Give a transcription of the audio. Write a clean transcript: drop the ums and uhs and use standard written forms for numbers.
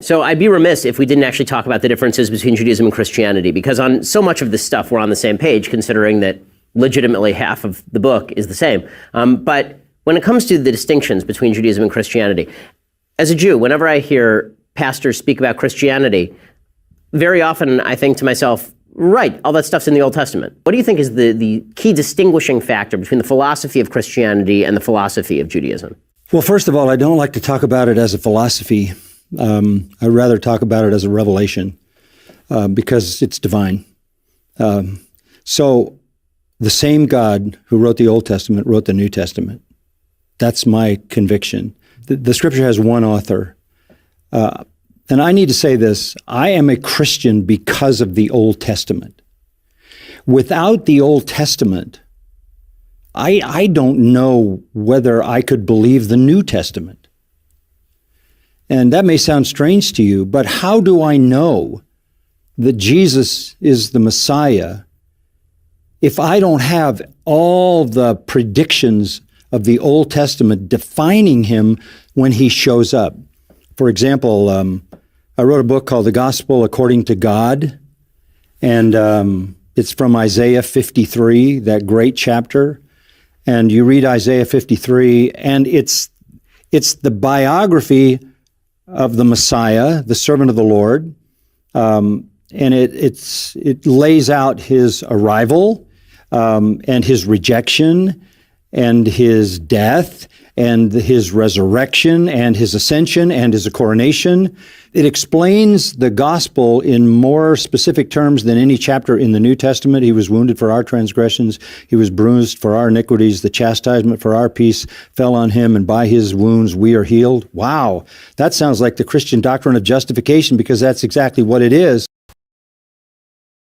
So I'd be remiss if we didn't actually talk about the differences between Judaism and Christianity, because on so much of this stuff, we're on the same page, considering that legitimately half of the book is the same. But when it comes to the distinctions between Judaism and Christianity, as a Jew, whenever I hear pastors speak about Christianity, very often I think to myself, right, all that stuff's in the Old Testament. What do you think is the key distinguishing factor between the philosophy of Christianity and the philosophy of Judaism? Well, first of all, I don't like to talk about it as a philosophy. I'd rather talk about it as a revelation because it's divine. So the same God who wrote the Old Testament wrote the New Testament. That's my conviction. The Scripture has one author. And I need to say this, I am a Christian because of the Old Testament. Without the Old Testament, I don't know whether I could believe the New Testament. And that may sound strange to you, but how do I know that Jesus is the Messiah if I don't have all the predictions of the Old Testament defining him when he shows up? For example, I wrote a book called The Gospel According to God, and it's from Isaiah 53, that great chapter. And you read Isaiah 53, and it's the biography of the Messiah, the servant of the Lord, and it lays out his arrival and his rejection and his death and his resurrection and his ascension and his coronation. It explains the gospel in more specific terms than any chapter in the New Testament. He was wounded for our transgressions. He was bruised for our iniquities. The chastisement for our peace fell on him, and by his wounds we are healed. Wow, that sounds like the Christian doctrine of justification, because that's exactly what it is.